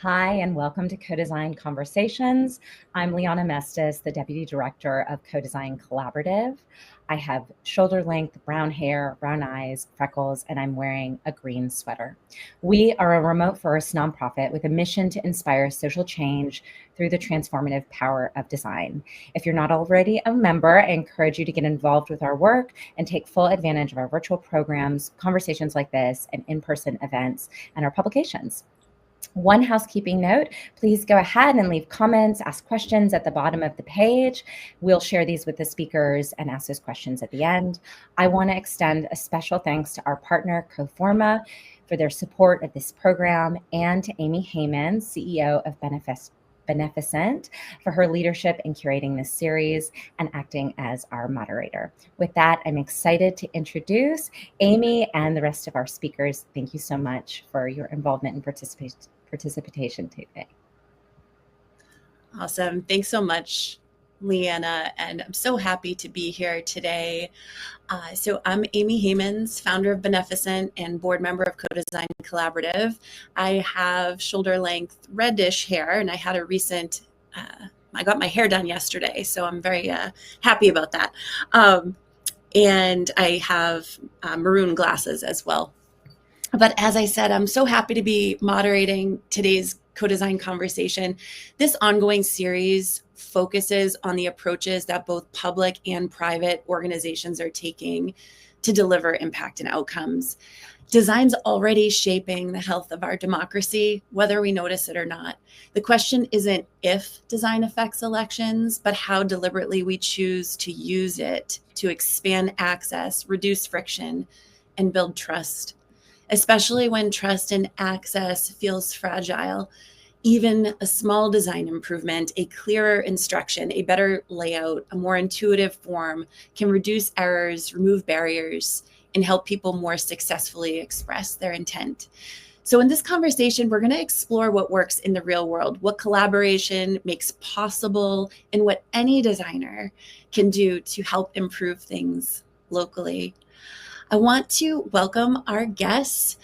Hi, and welcome to CoDesign Conversations. I'm Liana Mestis, the Deputy Director of CoDesign Collaborative. I have shoulder-length brown hair, brown eyes, freckles, and I'm wearing a green sweater. We are a remote-first nonprofit with a mission to inspire social change through the transformative power of design. If you're not already a member, I encourage you to get involved with our work and take full advantage of our virtual programs, conversations like this, and in-person events, and our publications. One housekeeping note, please go ahead and leave comments, ask questions at the bottom of the page. We'll share these with the speakers and ask those questions at the end. I want to extend a special thanks to our partner, Coforma, for their support of this program, and to Amy Heyman, CEO of Beneficent, for her leadership in curating this series and acting as our moderator. With that, I'm excited to introduce Amy and the rest of our speakers. Thank you so much for your involvement and participation today. Awesome. Thanks so much, Leanna, and I'm so happy to be here today. So I'm Amy Heymans, founder of Beneficent and board member of CoDesign Collaborative. I have shoulder-length reddish hair, and I had a recent, I got my hair done yesterday, so I'm very happy about that. And I have maroon glasses as well. But as I said, I'm so happy to be moderating today's CoDesign conversation. This ongoing series focuses on the approaches that both public and private organizations are taking to deliver impact and outcomes. Design's already shaping the health of our democracy, whether we notice it or not. The question isn't if design affects elections, but how deliberately we choose to use it to expand access, reduce friction, and build trust. Especially when trust and access feels fragile. Even a small design improvement, a clearer instruction, a better layout, a more intuitive form can reduce errors, remove barriers, and help people more successfully express their intent. So in this conversation, we're going to explore what works in the real world, what collaboration makes possible, and what any designer can do to help improve things locally. I want to welcome our guests,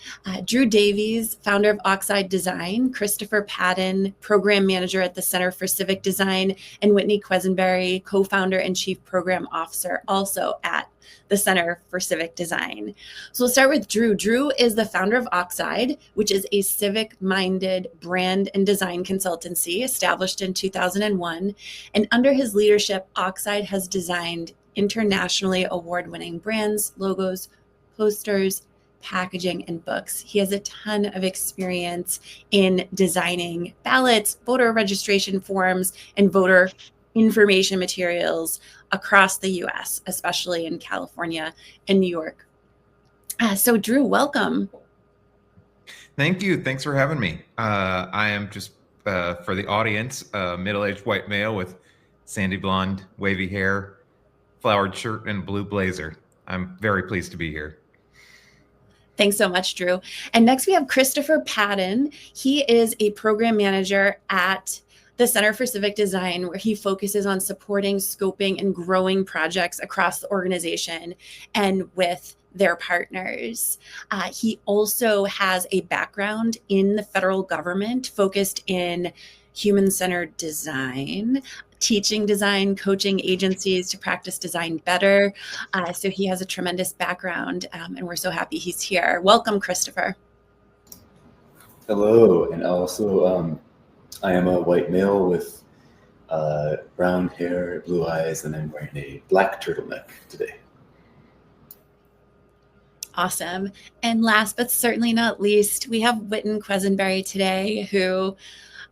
Drew Davies, founder of Oxide Design, Christopher Patton, program manager at the Center for Civic Design, and Whitney Quesenberry, co-founder and chief program officer, also at the Center for Civic Design. So we'll start with Drew. Drew is the founder of Oxide, which is a civic-minded brand and design consultancy established in 2001. And under his leadership, Oxide has designed internationally award-winning brands, logos, posters, packaging, and books. He has a ton of experience in designing ballots, voter registration forms, and voter information materials across the US, especially in California and New York. So Drew, welcome. Thank you. Thanks for having me. I am just, for the audience, a middle-aged white male with sandy blonde, wavy hair, flowered shirt, and blue blazer. I'm very pleased to be here. Thanks so much, Drew. And next we have Christopher Patton. He is a program manager at the Center for Civic Design, where he focuses on supporting, scoping, and growing projects across the organization and with their partners. He also has a background in the federal government focused in human-centered design, teaching design, coaching agencies to practice design better. So he has a tremendous background, and we're so happy he's here. Welcome, Christopher. Hello, and also I am a white male with brown hair, blue eyes, and I'm wearing a black turtleneck today. Awesome. And last but certainly not least, we have Whitney Quesenberry today, who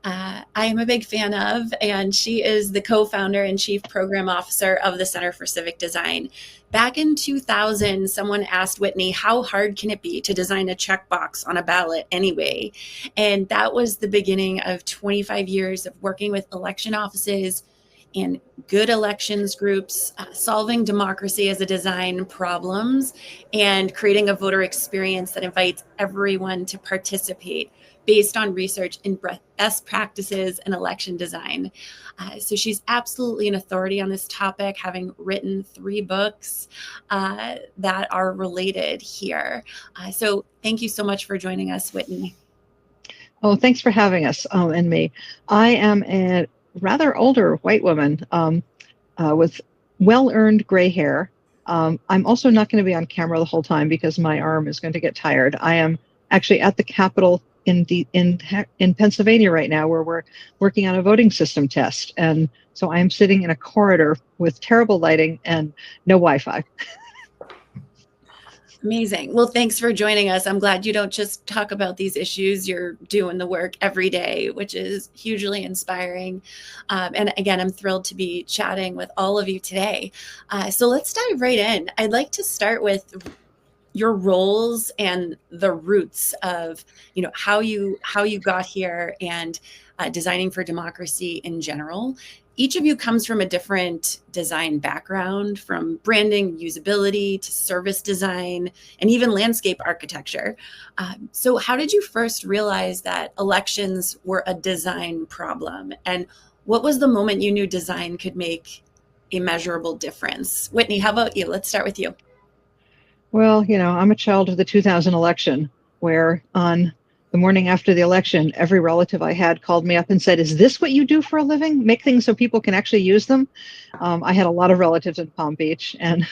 I am a big fan of, and she is the co-founder and chief program officer of the Center for Civic Design. Back in 2000, someone asked Whitney, how hard can it be to design a checkbox on a ballot anyway? And that was the beginning of 25 years of working with election offices and good elections groups, solving democracy as a design problems, and creating a voter experience that invites everyone to participate based on research in best practices in election design. So she's absolutely an authority on this topic, having written 3 books that are related here. So thank you so much for joining us, Whitney. Oh, thanks for having us, and me. I am a rather older white woman with well-earned gray hair. I'm also not going to be on camera the whole time because my arm is going to get tired. I am actually at the Capitol in Pennsylvania right now, where we're working on a voting system test, and so I am sitting in a corridor with terrible lighting and no Wi-Fi. Amazing. Well, thanks for joining us. I'm glad you don't just talk about these issues. You're doing the work every day, which is hugely inspiring. And again, I'm thrilled to be chatting with all of you today. So let's dive right in. I'd like to start with your roles and the roots of, how you got here and designing for democracy in general. Each of you comes from a different design background, from branding, usability to service design, and even landscape architecture. So how did you first realize that elections were a design problem? And what was the moment you knew design could make a measurable difference? Whitney, how about you? Let's start with you. Well, I'm a child of the 2000 election, where on the morning after the election, every relative I had called me up and said, "Is this what you do for a living? Make things so people can actually use them?" I had a lot of relatives in Palm Beach. And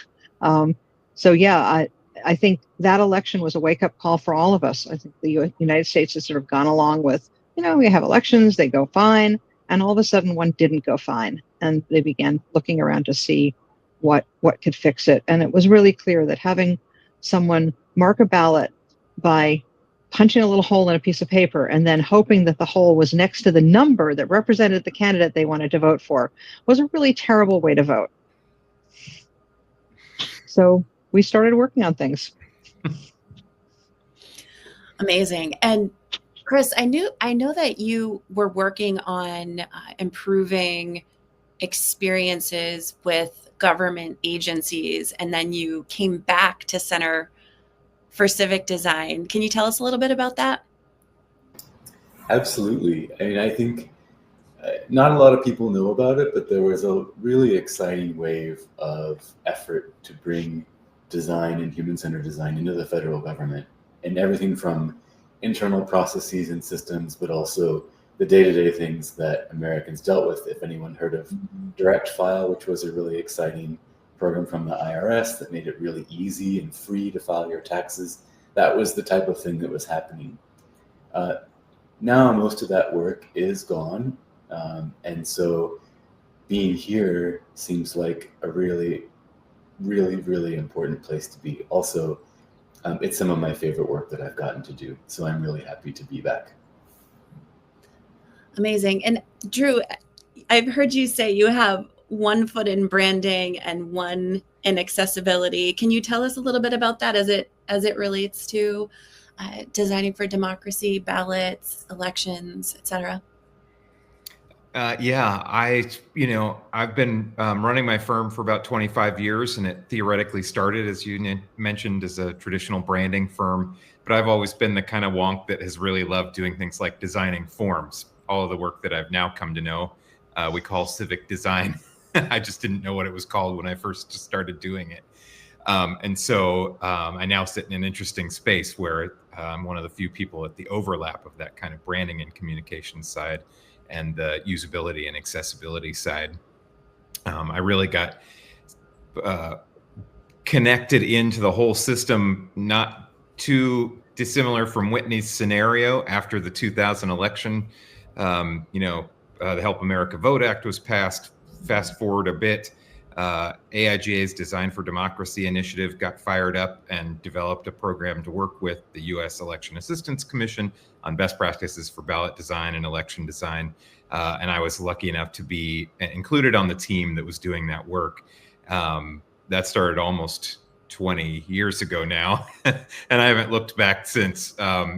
so, yeah, I think that election was a wake-up call for all of us. I think the United States has sort of gone along with, we have elections, they go fine. And all of a sudden, one didn't go fine. And they began looking around to see what could fix it. And it was really clear that having someone mark a ballot by punching a little hole in a piece of paper and then hoping that the hole was next to the number that represented the candidate they wanted to vote for was a really terrible way to vote. So we started working on things. Amazing. And Chris, I know that you were working on improving experiences with government agencies, and then you came back to Center for Civic Design. Can you tell us a little bit about that? Absolutely. I mean, I think not a lot of people know about it, but there was a really exciting wave of effort to bring design and human-centered design into the federal government, and everything from internal processes and systems, but also the day-to-day things that Americans dealt with. If anyone heard of Direct File, which was a really exciting program from the IRS that made it really easy and free to file your taxes, that was the type of thing that was happening. Now most of that work is gone, and so being here seems like a really, really, really important place to be. Also, it's some of my favorite work that I've gotten to do, so I'm really happy to be back. Amazing. And Drew, I've heard you say you have one foot in branding and one in accessibility. Can you tell us a little bit about that as it relates to designing for democracy, ballots, elections, etc.? Yeah, I've been running my firm for about 25 years, and it theoretically started, as you mentioned, as a traditional branding firm. But I've always been the kind of wonk that has really loved doing things like designing forms. All of the work that I've now come to know, we call civic design. I just didn't know what it was called when I first started doing it. And so I now sit in an interesting space where I'm one of the few people at the overlap of that kind of branding and communication side and the usability and accessibility side. I really got connected into the whole system, not too dissimilar from Whitney's scenario after the 2000 election. The Help America Vote Act was passed. Fast forward a bit, AIGA's Design for Democracy initiative got fired up and developed a program to work with the U.S. Election Assistance Commission on best practices for ballot design and election design. And I was lucky enough to be included on the team that was doing that work. That started almost 20 years ago now, and I haven't looked back since.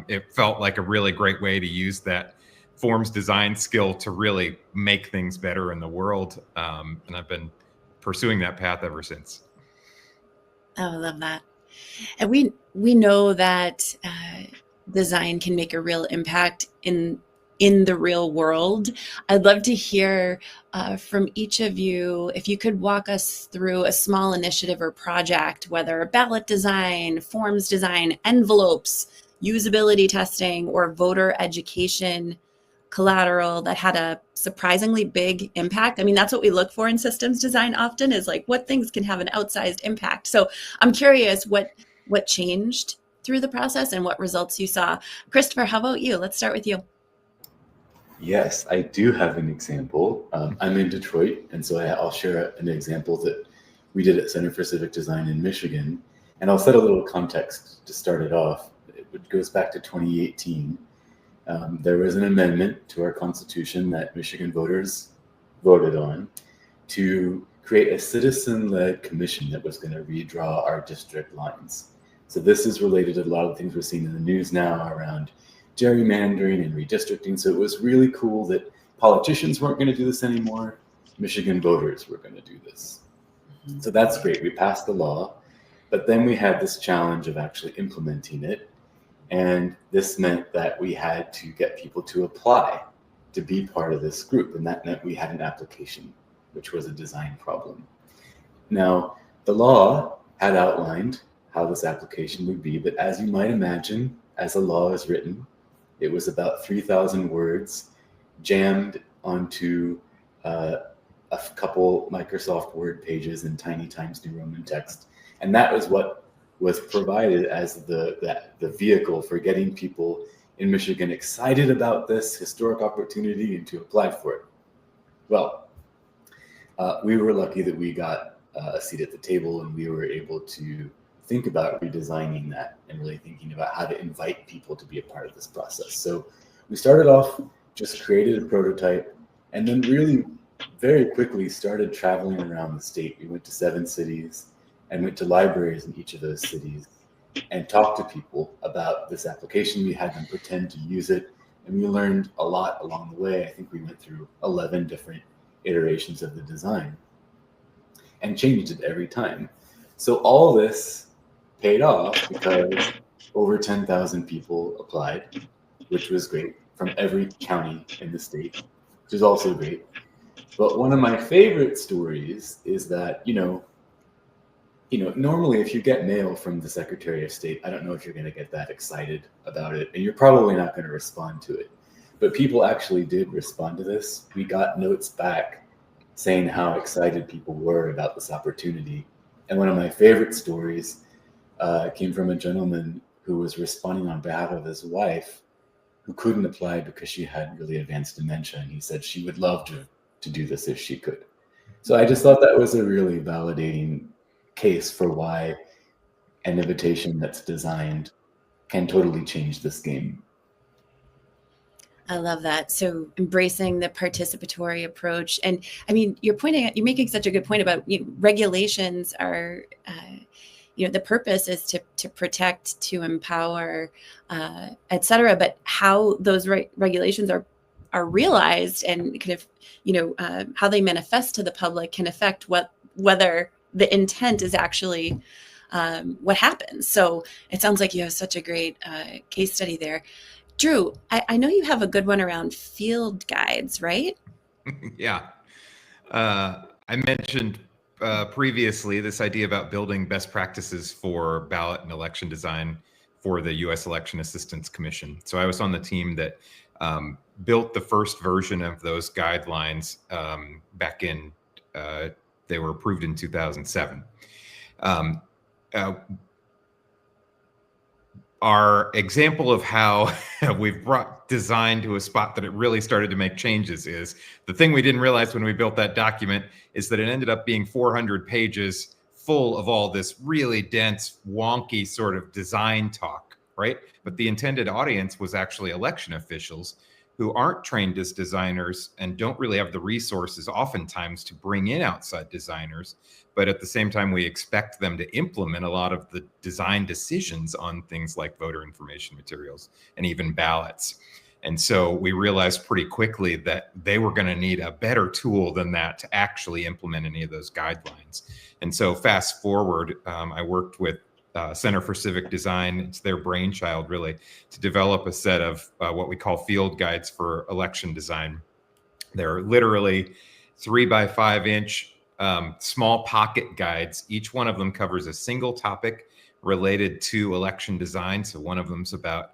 It felt like a really great way to use that forms design skill to really make things better in the world. And I've been pursuing that path ever since. Oh, I love that. And we know that design can make a real impact in the real world. I'd love to hear from each of you, if you could walk us through a small initiative or project, whether ballot design, forms design, envelopes, usability testing or voter education collateral that had a surprisingly big impact. I mean, that's what we look for in systems design often, is like what things can have an outsized impact. So I'm curious what changed through the process and what results you saw. Christopher, how about you? Let's start with you. Yes, I do have an example. I'm in Detroit, and so I'll share an example that we did at Center for Civic Design in Michigan. And I'll set a little context to start it off. It goes back to 2018. There was an amendment to our Constitution that Michigan voters voted on to create a citizen-led commission that was going to redraw our district lines. So this is related to a lot of the things we're seeing in the news now around gerrymandering and redistricting. So it was really cool that politicians weren't going to do this anymore. Michigan voters were going to do this. So that's great. We passed the law, but then we had this challenge of actually implementing it. And this meant that we had to get people to apply to be part of this group. And that meant we had an application, which was a design problem. Now, the law had outlined how this application would be, but as you might imagine, as a law is written, it was about 3,000 words jammed onto a couple Microsoft Word pages in tiny Times New Roman text. And that was what was provided as the vehicle for getting people in Michigan excited about this historic opportunity and to apply for it. Well, we were lucky that we got a seat at the table, and we were able to think about redesigning that and really thinking about how to invite people to be a part of this process. So we started off, just created a prototype, and then really very quickly started traveling around the state. We went to 7 cities and went to libraries in each of those cities and talked to people about this application. We had them pretend to use it, and we learned a lot along the way. I think we went through 11 different iterations of the design and changed it every time. So all this paid off because over 10,000 people applied, which was great, from every county in the state, which is also great. But one of my favorite stories is that, normally if you get mail from the Secretary of State, I don't know if you're going to get that excited about it, and you're probably not going to respond to it. But people actually did respond to this. We got notes back saying how excited people were about this opportunity. And one of my favorite stories came from a gentleman who was responding on behalf of his wife, who couldn't apply because she had really advanced dementia. And he said she would love to do this if she could. So I just thought that was a really validating case for why an invitation that's designed can totally change this game. I love that. So embracing the participatory approach. And I mean, you're making such a good point about regulations are, the purpose is to protect, to empower, et cetera. But how those regulations are realized and kind of, how they manifest to the public can affect whether the intent is actually what happens. So it sounds like you have such a great case study there. Drew, I know you have a good one around field guides, right? Yeah. I mentioned previously this idea about building best practices for ballot and election design for the U.S. Election Assistance Commission. So I was on the team that built the first version of those guidelines back in, they were approved in 2007. Our example of how we've brought design to a spot that it really started to make changes is the thing we didn't realize when we built that document is that it ended up being 400 pages full of all this really dense, wonky sort of design talk, right? But the intended audience was actually election officials who aren't trained as designers and don't really have the resources oftentimes to bring in outside designers. But at the same time, we expect them to implement a lot of the design decisions on things like voter information materials and even ballots. And so we realized pretty quickly that they were going to need a better tool than that to actually implement any of those guidelines. And so fast forward, I worked with Center for Civic Design, it's their brainchild really, to develop a set of what we call field guides for election design. They're literally 3 by 5 inch small pocket guides. Each one of them covers a single topic related to election design. So one of them's about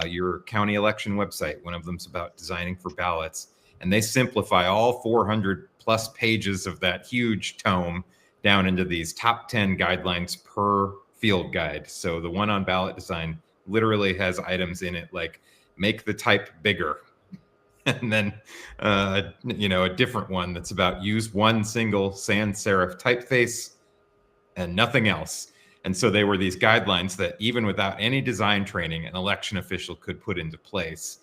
your county election website. One of them's about designing for ballots. And they simplify all 400 plus pages of that huge tome down into these top 10 guidelines per field guide. So the one on ballot design literally has items in it like make the type bigger. And then, a different one that's about use one single sans serif typeface and nothing else. And so they were these guidelines that even without any design training, an election official could put into place.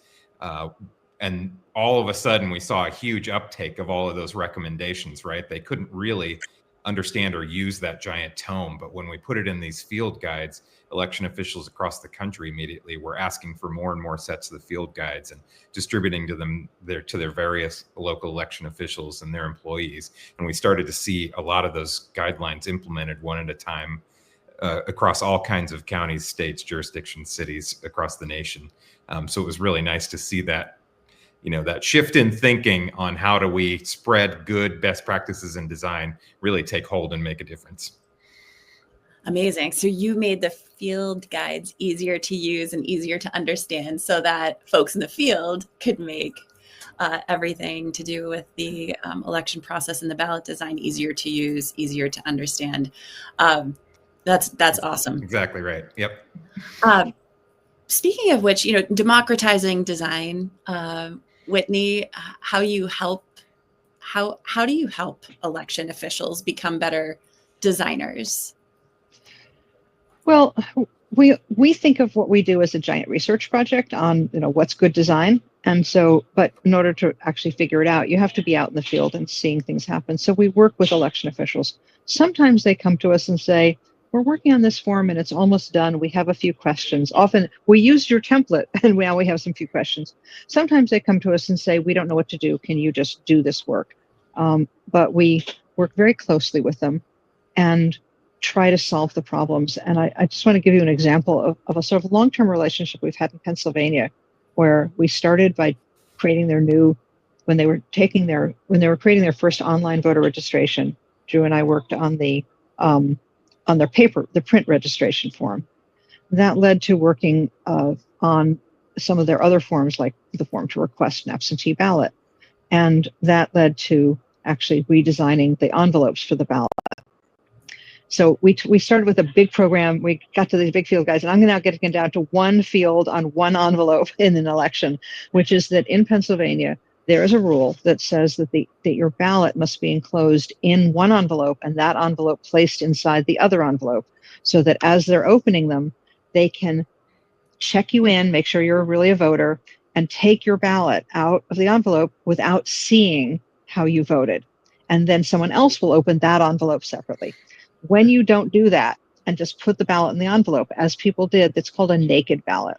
And all of a sudden, we saw a huge uptake of all of those recommendations, right? They couldn't really understand or use that giant tome. But when we put it in these field guides, election officials across the country immediately were asking for more and more sets of the field guides and distributing to them to their various local election officials and their employees. And we started to see a lot of those guidelines implemented one at a time across all kinds of counties, states, jurisdictions, cities across the nation. So it was really nice to see that, that shift in thinking on how do we spread good best practices in design really take hold and make a difference. Amazing. So you made the field guides easier to use and easier to understand so that folks in the field could make everything to do with the election process and the ballot design easier to use, easier to understand. That's awesome. Exactly right. Yep. Speaking of which, democratizing design, Whitney, how do you help election officials become better designers? Well, we think of what we do as a giant research project on, what's good design. And so, but in order to actually figure it out, you have to be out in the field and seeing things happen. So we work with election officials. Sometimes they come to us and say, we're working on this form and it's almost done. We have a few questions. Often we used your template and now we have some few questions. Sometimes they come to us and say, we don't know what to do. Can you just do this work? But we work very closely with them and try to solve the problems. And I just want to give you an example of a sort of long-term relationship we've had in Pennsylvania, where we started by creating when they were creating their first online voter registration. Drew and I worked on on the print registration form. That led to working on some of their other forms, like the form to request an absentee ballot. And that led to actually redesigning the envelopes for the ballot. So we started with a big program. We got to these big field guides, and I'm now getting down to one field on one envelope in an election, which is that in Pennsylvania, there is a rule that says that your ballot must be enclosed in one envelope and that envelope placed inside the other envelope, so that as they're opening them, they can check you in, make sure you're really a voter, and take your ballot out of the envelope without seeing how you voted. And then someone else will open that envelope separately. When you don't do that and just put the ballot in the envelope, as people did, that's called a naked ballot.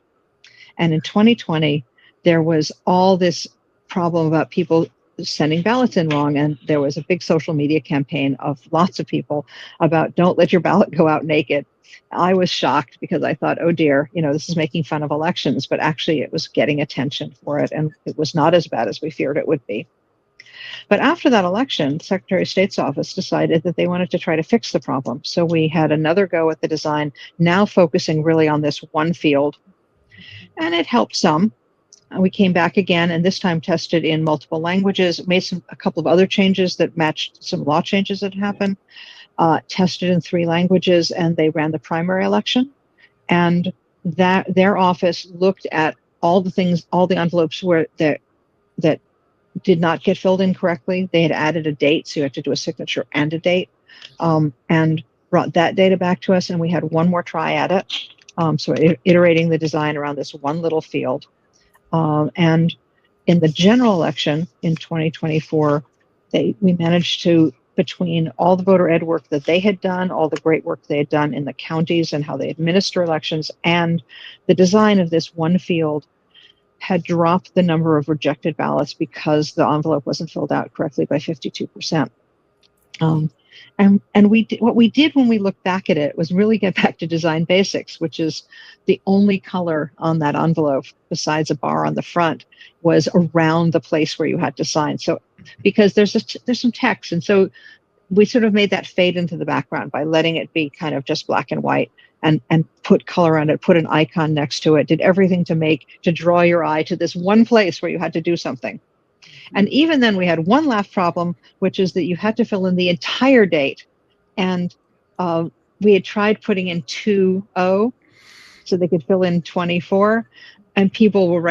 And in 2020, there was all this problem about people sending ballots in wrong. And there was a big social media campaign of lots of people about don't let your ballot go out naked. I was shocked because I thought, oh dear, this is making fun of elections, but actually it was getting attention for it. And it was not as bad as we feared it would be. But after that election, the Secretary of State's office decided that they wanted to try to fix the problem. So we had another go at the design, now focusing really on this one field. And it helped some. We came back again and this time tested in multiple languages, made a couple of other changes that matched some law changes that happened, tested in 3 languages, and they ran the primary election. And their office looked at all the envelopes that did not get filled in correctly. They had added a date, so you had to do a signature and a date, and brought that data back to us, and we had one more try at it. So iterating the design around this one little field. And in the general election in 2024, we managed to, between all the voter ed work that they had done, all the great work they had done in the counties and how they administer elections, and the design of this one field, had dropped the number of rejected ballots because the envelope wasn't filled out correctly by 52%. And what we did when we looked back at it was really get back to design basics, which is the only color on that envelope besides a bar on the front was around the place where you had to sign. So because there's some text, and so we sort of made that fade into the background by letting it be kind of just black and white, and put color on it, put an icon next to it, did everything to draw your eye to this one place where you had to do something. And even then we had one last problem, which is that you had to fill in the entire date. And we had tried putting in 2-0 so they could fill in 24, and people were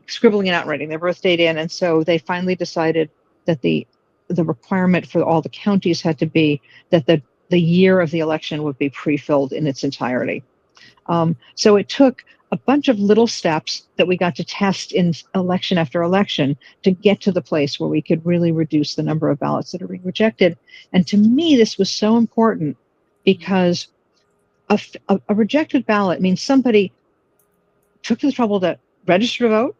scribbling it out, writing their birth date in. And so they finally decided that the requirement for all the counties had to be that the year of the election would be pre-filled in its entirety. So it took a bunch of little steps that we got to test in election after election to get to the place where we could really reduce the number of ballots that are being rejected. And to me, this was so important because a rejected ballot means somebody took the trouble to register to vote,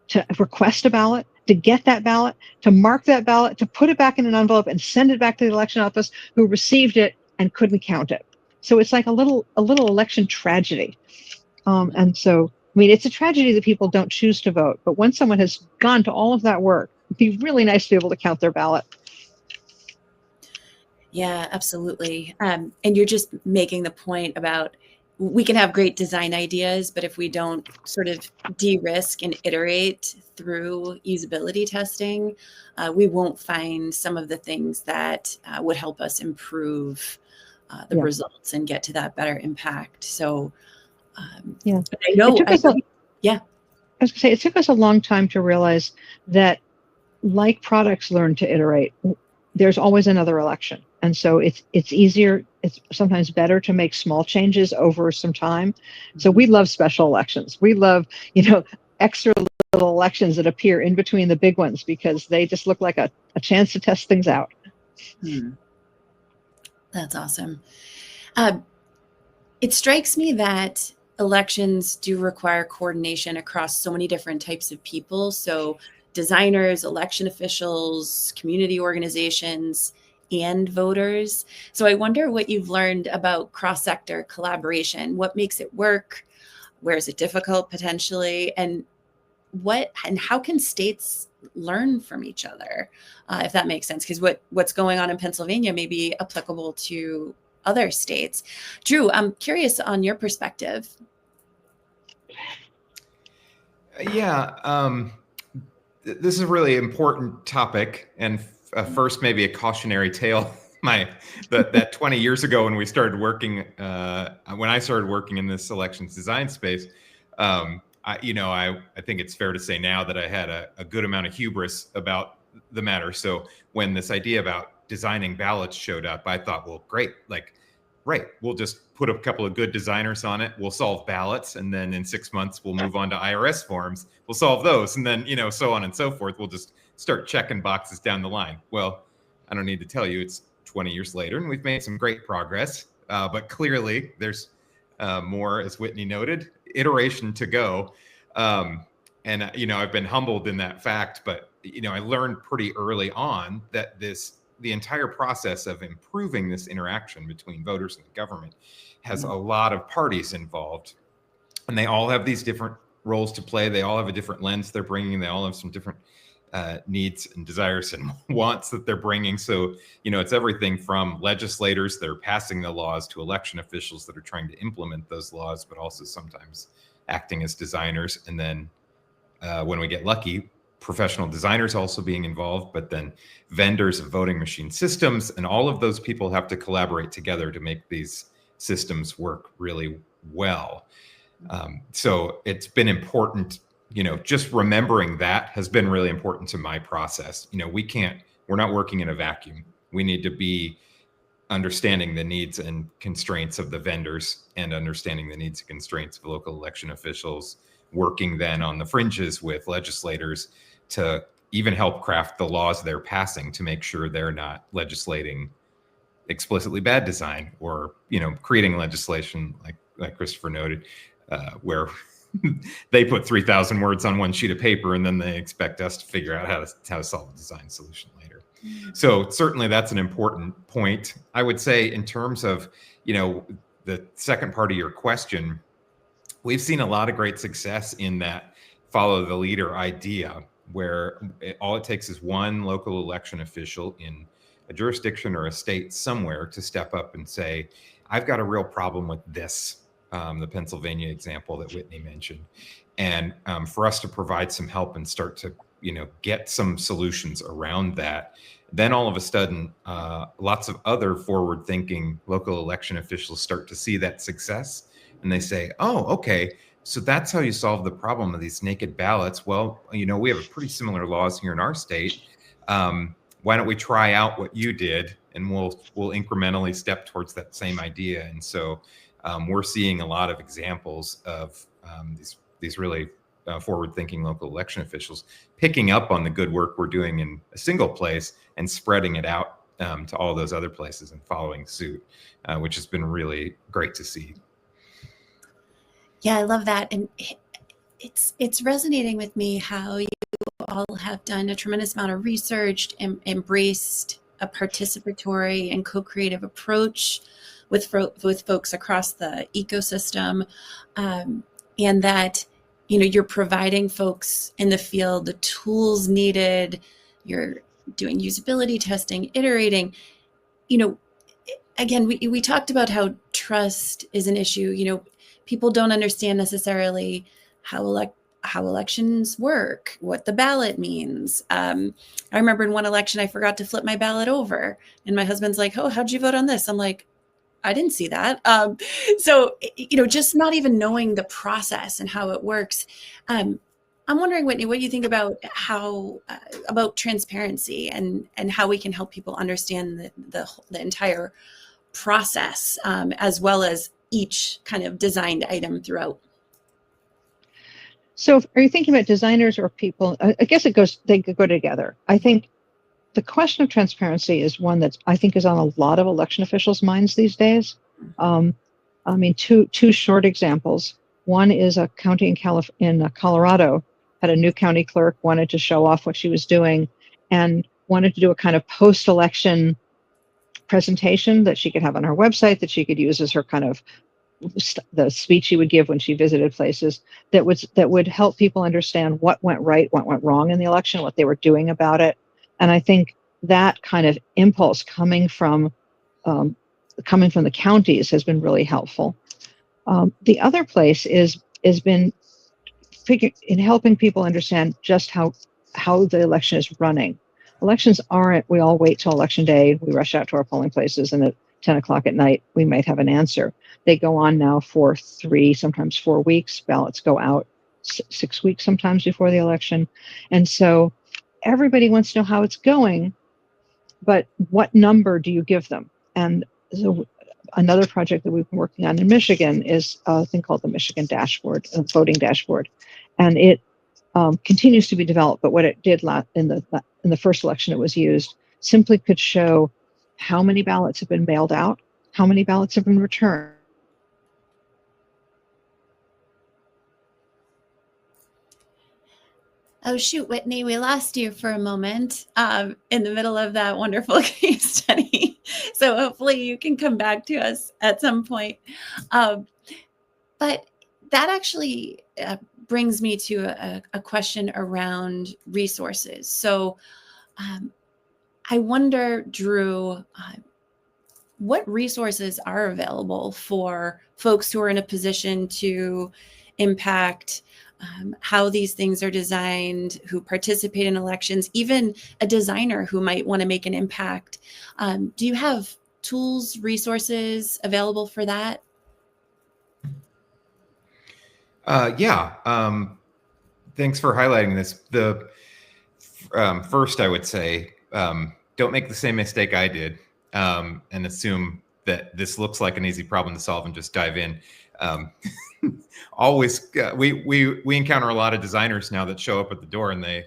to request a ballot, to get that ballot, to mark that ballot, to put it back in an envelope and send it back to the election office, who received it and couldn't count it. So it's like a little election tragedy. And so, I mean, it's a tragedy that people don't choose to vote, but when someone has gone to all of that work, it'd be really nice to be able to count their ballot. Yeah, absolutely. And you're just making the point about, we can have great design ideas, but if we don't sort of de-risk and iterate through usability testing, we won't find some of the things that would help us improve the results and get to that better impact. So I know, I was going to say, it took us a long time to realize that, like products learn to iterate, there's always another election. And so it's easier, it's sometimes better to make small changes over some time. So we love special elections. We love, extra little elections that appear in between the big ones, because they just look like a chance to test things out. That's awesome. It strikes me that elections do require coordination across so many different types of people. So designers, election officials, community organizations, and voters. So I wonder what you've learned about cross-sector collaboration. What makes it work? Where is it difficult potentially? And how can states learn from each other, if that makes sense? Because what's going on in Pennsylvania may be applicable to other states. Drew, I'm curious on your perspective. Yeah, this is a really important topic. And first, maybe a cautionary tale. That 20 years ago when we started working, when I started working in this elections design space, I think it's fair to say now that I had a good amount of hubris about the matter. So when this idea about designing ballots showed up, I thought, well, great, we'll just put a couple of good designers on it. We'll solve ballots. And then in 6 months, we'll move on to IRS forms. We'll solve those. And then, so on and so forth. We'll just start checking boxes down the line. Well, I don't need to tell you, it's 20 years later and we've made some great progress. But clearly there's more, as Whitney noted, iteration to go. And I've been humbled in that fact, but, I learned pretty early on that the entire process of improving this interaction between voters and the government has a lot of parties involved, and they all have these different roles to play. They all have a different lens they're bringing. They all have some different needs and desires and wants that they're bringing. So, it's everything from legislators that are passing the laws to election officials that are trying to implement those laws, but also sometimes acting as designers. And then when we get lucky, professional designers also being involved, but then vendors of voting machine systems, and all of those people have to collaborate together to make these systems work really well. So it's been important, just remembering that has been really important to my process. We're not working in a vacuum. We need to be understanding the needs and constraints of the vendors and understanding the needs and constraints of local election officials, working then on the fringes with legislators to even help craft the laws they're passing to make sure they're not legislating explicitly bad design or, creating legislation like Christopher noted, where they put 3,000 words on one sheet of paper and then they expect us to figure out how to solve a design solution later. So certainly that's an important point. I would say in terms of, the second part of your question, we've seen a lot of great success in that follow the leader idea, where all it takes is one local election official in a jurisdiction or a state somewhere to step up and say, I've got a real problem with this, the Pennsylvania example that Whitney mentioned. And for us to provide some help and start to, get some solutions around that, then all of a sudden, lots of other forward-thinking local election officials start to see that success, and they say, oh, okay, so that's how you solve the problem of these naked ballots. Well, we have a pretty similar laws here in our state. Why don't we try out what you did, and we'll incrementally step towards that same idea. And so we're seeing a lot of examples of these really forward-thinking local election officials picking up on the good work we're doing in a single place and spreading it out to all those other places and following suit, which has been really great to see. Yeah, I love that. And it's resonating with me how you all have done a tremendous amount of research and embraced a participatory and co-creative approach with folks across the ecosystem, and that you're providing folks in the field the tools needed. You're doing usability testing, iterating. Again, we talked about how trust is an issue. People don't understand necessarily how elections work, what the ballot means. I remember in one election, I forgot to flip my ballot over, and my husband's like, "Oh, how'd you vote on this?" I'm like, I didn't see that. So, just not even knowing the process and how it works. I'm wondering, Whitney, what you think about about transparency and how we can help people understand the entire process, as well as each kind of designed item throughout. So are you thinking about designers or people? I guess they could go together. I think the question of transparency is one that I think is on a lot of election officials' minds these days. Two short examples. One is a county in Colorado had a new county clerk, wanted to show off what she was doing and wanted to do a kind of post-election presentation that she could have on her website, that she could use as her kind of the speech she would give when she visited places, that would help people understand what went right, what went wrong in the election, what they were doing about it. And I think that kind of impulse coming from the counties has been really helpful. The other place has been in helping people understand just how the election is running. Elections aren't, we all wait till election day, we rush out to our polling places, and at 10 o'clock at night, we might have an answer. They go on now for 3, sometimes 4 weeks. Ballots go out 6 weeks sometimes before the election. And so everybody wants to know how it's going, but what number do you give them? And so another project that we've been working on in Michigan is a thing called the Michigan Dashboard, voting dashboard. And it continues to be developed, but what it did in the first election it was used simply could show how many ballots have been mailed out, how many ballots have been returned. Oh, shoot, Whitney, we lost you for a moment in the middle of that wonderful case study. So hopefully you can come back to us at some point. But that actually brings me to a question around resources. So I wonder, Drew, what resources are available for folks who are in a position to impact how these things are designed, who participate in elections, even a designer who might want to make an impact. Do you have tools, resources available for that? Yeah. Thanks for highlighting this. The first, I would say, don't make the same mistake I did and assume that this looks like an easy problem to solve and just dive in. Always, we encounter a lot of designers now that show up at the door and they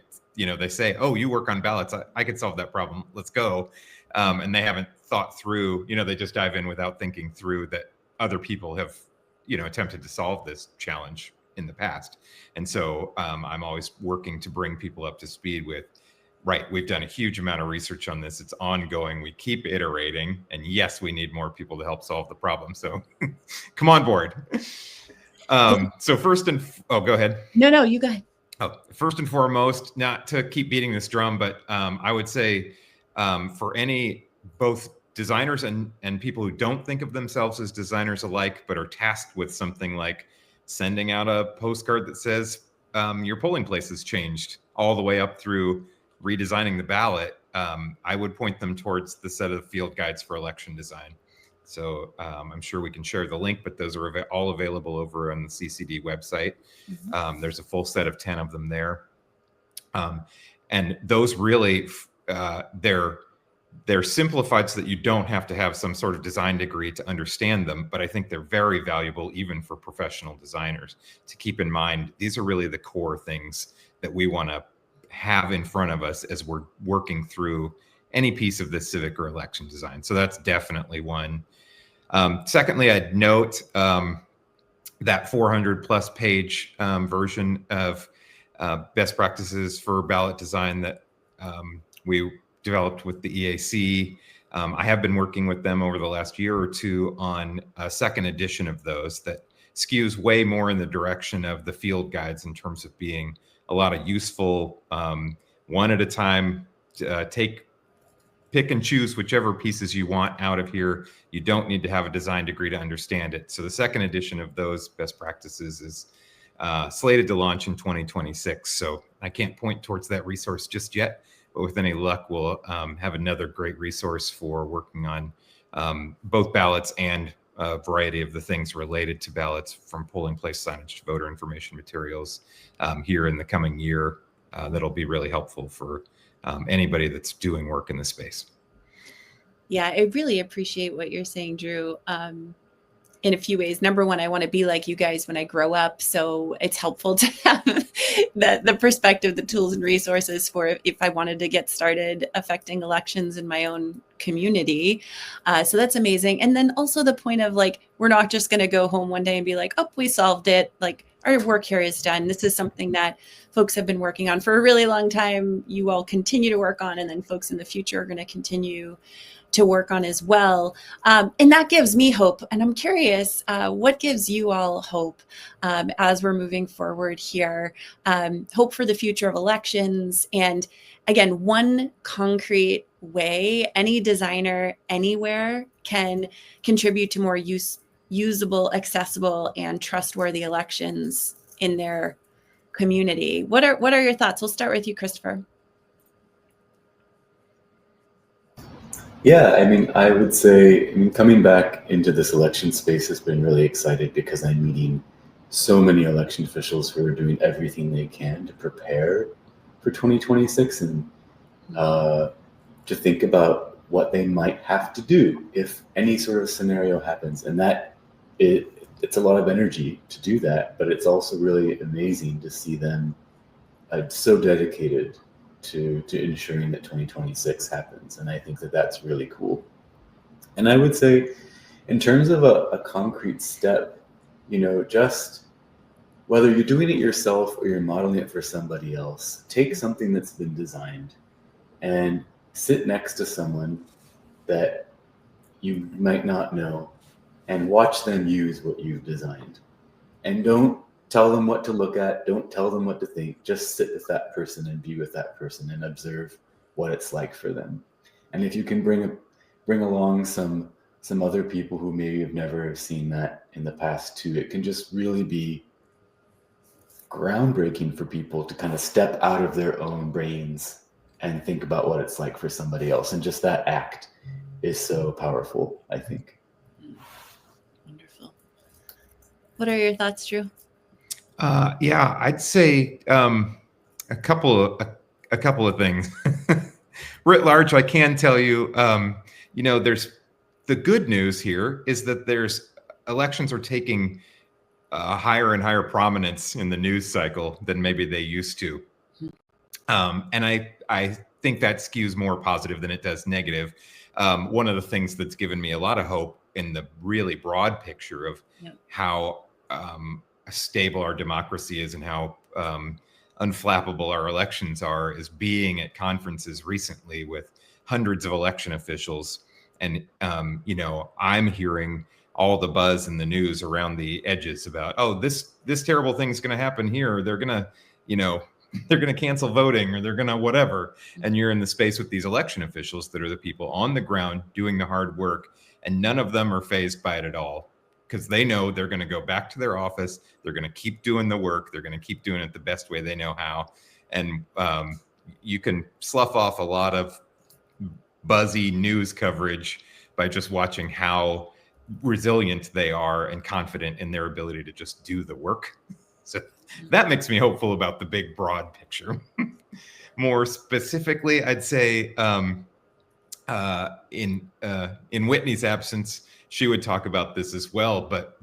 say, "Oh, you work on ballots. I could solve that problem. Let's go." And they haven't thought through. They just dive in without thinking through that other people have, attempted to solve this challenge in the past. And so I'm always working to bring people up to speed with, right, we've done a huge amount of research on this. It's ongoing. We keep iterating. And yes, we need more people to help solve the problem. So come on board. So go ahead. No, you go ahead. Oh, first and foremost, not to keep beating this drum, but I would say for any both designers and people who don't think of themselves as designers alike, but are tasked with something like sending out a postcard that says your polling place has changed, all the way up through redesigning the ballot. I would point them towards the set of field guides for election design. So I'm sure we can share the link, but those are all available over on the CCD website. There's a full set of 10 of them there. And those really, they're simplified so that you don't have to have some sort of design degree to understand them, but I think they're very valuable even for professional designers to keep in mind. These are really the core things that we want to have in front of us as we're working through any piece of this civic or election design. So that's definitely one. Secondly, I'd note that 400+ page version of best practices for ballot design that we developed with the EAC. I have been working with them over the last year or two on a second edition of those that skews way more in the direction of the field guides in terms of being a lot of useful, one at a time, pick and choose whichever pieces you want out of here. You don't need to have a design degree to understand it. So the second edition of those best practices is slated to launch in 2026. So I can't point towards that resource just yet, but with any luck, we'll have another great resource for working on both ballots and a variety of the things related to ballots, from polling place signage to voter information materials here in the coming year. That'll be really helpful for anybody that's doing work in the space. Yeah, I really appreciate what you're saying, Drew. In a few ways. Number one, I want to be like you guys when I grow up. So it's helpful to have the perspective, the tools and resources for if I wanted to get started affecting elections in my own community. So that's amazing. And then also the point of like, we're not just going to go home one day and be like, oh, we solved it. Like our work here is done. This is something that folks have been working on for a really long time. You all continue to work on, and then folks in the future are going to continue to work on as well. And that gives me hope. And I'm curious, what gives you all hope as we're moving forward here? Hope for the future of elections. And again, one concrete way any designer anywhere can contribute to more usable, accessible, and trustworthy elections in their community. What are your thoughts? We'll start with you, Christopher. Yeah, I mean, I would say, coming back into this election space has been really excited because I'm meeting so many election officials who are doing everything they can to prepare for 2026 and to think about what they might have to do if any sort of scenario happens. And that it's a lot of energy to do that, but it's also really amazing to see them so dedicated to ensuring that 2026 happens. And I think that that's really cool. And I would say, in terms of a concrete step, just whether you're doing it yourself or you're modeling it for somebody else, take something that's been designed and sit next to someone that you might not know and watch them use what you've designed. And don't tell them what to look at. Don't tell them what to think. Just sit with that person and be with that person and observe what it's like for them. And if you can bring along some other people who maybe have never seen that in the past too, it can just really be groundbreaking for people to kind of step out of their own brains and think about what it's like for somebody else. And just that act is so powerful, I think. Wonderful. What are your thoughts, Drew? Yeah, I'd say a couple of things. Writ large, I can tell you, there's the good news here is that elections are taking higher and higher prominence in the news cycle than maybe they used to, and I think that skews more positive than it does negative. One of the things that's given me a lot of hope in the really broad picture of how stable our democracy is and how unflappable our elections are is being at conferences recently with hundreds of election officials. And, I'm hearing all the buzz in the news around the edges about, oh, this terrible thing's going to happen here. They're going to, cancel voting, or they're going to whatever. And you're in the space with these election officials that are the people on the ground doing the hard work, and none of them are fazed by it at all, because they know they're going to go back to their office. They're going to keep doing the work. They're going to keep doing it the best way they know how. And you can slough off a lot of buzzy news coverage by just watching how resilient they are and confident in their ability to just do the work. So that makes me hopeful about the big, broad picture. More specifically, I'd say in Whitney's absence, she would talk about this as well. But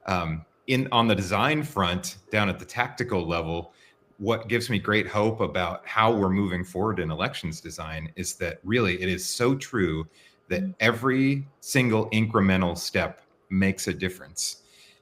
on the design front, down at the tactical level, what gives me great hope about how we're moving forward in elections design is that really it is so true that every single incremental step makes a difference.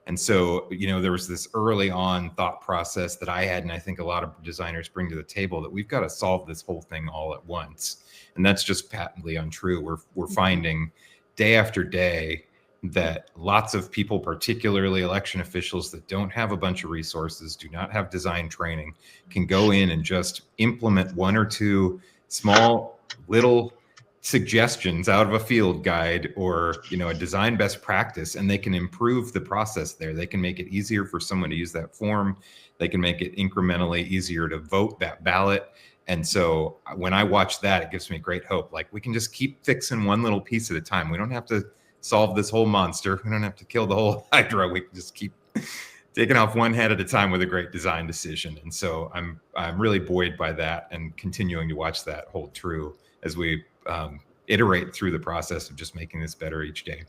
And so, there was this early on thought process that I had, and I think a lot of designers bring to the table, that we've got to solve this whole thing all at once. And that's just patently untrue. We're finding day after day that lots of people, particularly election officials that don't have a bunch of resources, do not have design training, can go in and just implement one or two small little suggestions out of a field guide or a design best practice, and they can improve the process there. They can make it easier for someone to use that form. They can make it incrementally easier to vote that ballot. And so when I watch that, it gives me great hope. Like, we can just keep fixing one little piece at a time. We don't have to solve this whole monster. We don't have to kill the whole hydra. We can just keep taking off one head at a time with a great design decision. And so I'm really buoyed by that, and continuing to watch that hold true as we iterate through the process of just making this better each day.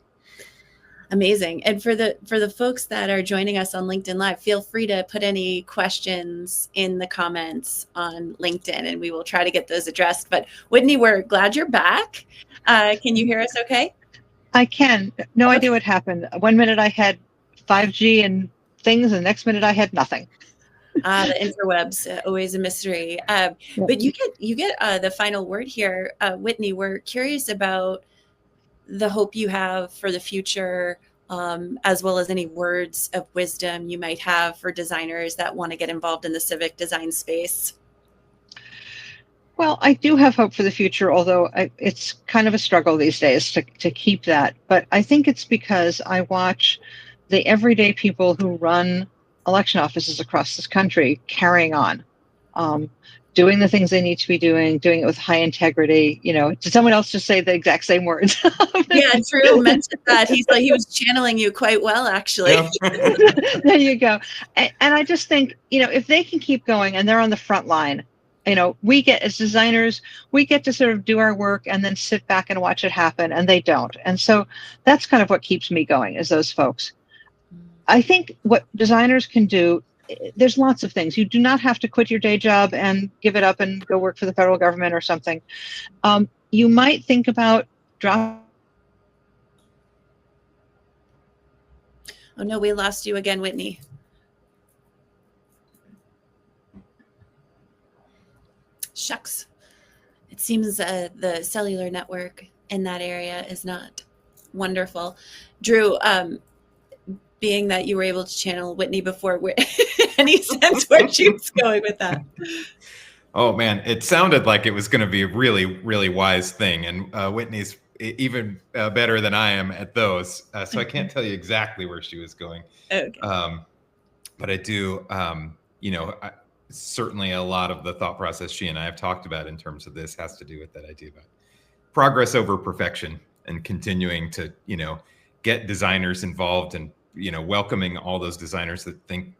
Amazing. And for the folks that are joining us on LinkedIn Live, feel free to put any questions in the comments on LinkedIn, and we will try to get those addressed. But Whitney, we're glad you're back. Can you hear us okay? I can. No idea what happened. 1 minute I had 5G and things, and the next minute I had nothing. The interwebs, always a mystery. But you get the final word here. Whitney, we're curious about the hope you have for the future, as well as any words of wisdom you might have for designers that want to get involved in the civic design space. Well, I do have hope for the future, although it's kind of a struggle these days to keep that. But I think it's because I watch the everyday people who run election offices across this country carrying on, doing the things they need to be doing it with high integrity. Did someone else just say the exact same words? Yeah, Drew mentioned that. He was channeling you quite well, actually. Yeah. There you go. And I just think, if they can keep going and they're on the front line, we get, as designers, we get to sort of do our work and then sit back and watch it happen, and they don't. And so that's kind of what keeps me going, is those folks. I think what designers can do, there's lots of things. You do not have to quit your day job and give it up and go work for the federal government or something. You might think about Oh no, we lost you again, Whitney. Shucks. It seems the cellular network in that area is not wonderful. Drew, being that you were able to channel Whitney before, any sense where she was going with that? Oh man, it sounded like it was going to be a really, really wise thing. And Whitney's even better than I am at those. So I can't tell you exactly where she was going. Okay. But I do, certainly a lot of the thought process she and I have talked about in terms of this has to do with that idea about progress over perfection, and continuing to, get designers involved, and, welcoming all those designers that think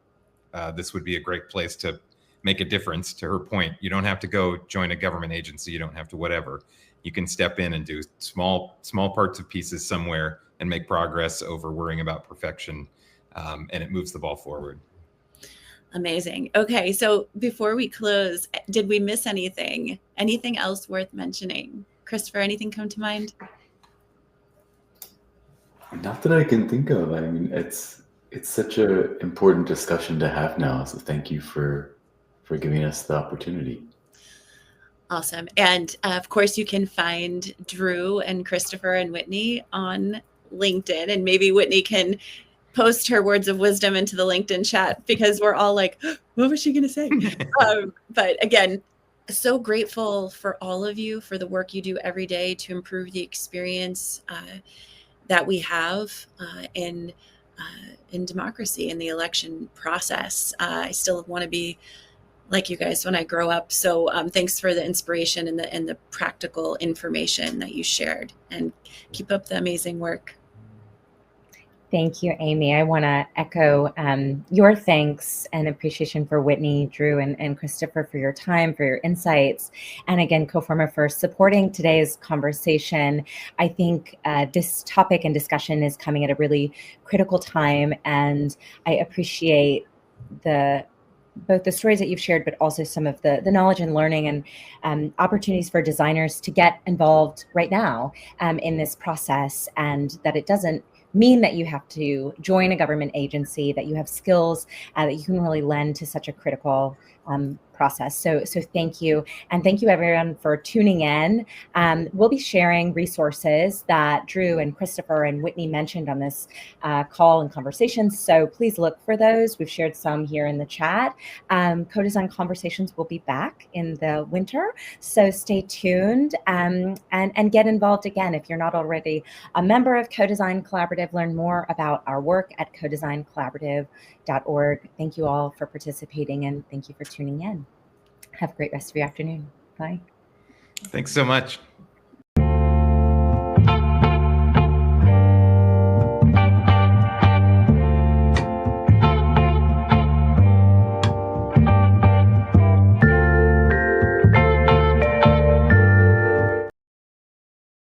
this would be a great place to make a difference. To her point, you don't have to go join a government agency. You don't have to whatever. You can step in and do small parts of pieces somewhere and make progress over worrying about perfection. And it moves the ball forward. Amazing. Okay, so before we close, did we miss anything? Anything else worth mentioning? Christopher, anything come to mind? Not that I can think of. I mean, it's such an important discussion to have now. So thank you for giving us the opportunity. Awesome. And of course, you can find Drew and Christopher and Whitney on LinkedIn, and maybe Whitney can post her words of wisdom into the LinkedIn chat because we're all like, what was she going to say? But again, so grateful for all of you for the work you do every day to improve the experience that we have in democracy, in the election process. I still want to be like you guys when I grow up. So thanks for the inspiration and the practical information that you shared, and keep up the amazing work. Thank you, Amy. I want to echo your thanks and appreciation for Whitney, Drew, and Christopher for your time, for your insights, and again, CoForma for supporting today's conversation. I think this topic and discussion is coming at a really critical time, and I appreciate both the stories that you've shared, but also some of the knowledge and learning and opportunities for designers to get involved right now in this process, and that it doesn't mean that you have to join a government agency, that you have skills that you can really lend to such a critical process. So thank you. And thank you everyone for tuning in. We'll be sharing resources that Drew and Christopher and Whitney mentioned on this call and conversations. So please look for those. We've shared some here in the chat. CoDesign Conversations will be back in the winter. So stay tuned and get involved again. If you're not already a member of CoDesign Collaborative, learn more about our work at codesigncollaborative.org. Thank you all for participating, and thank you for tuning in. Have a great rest of your afternoon. Bye. Thanks so much.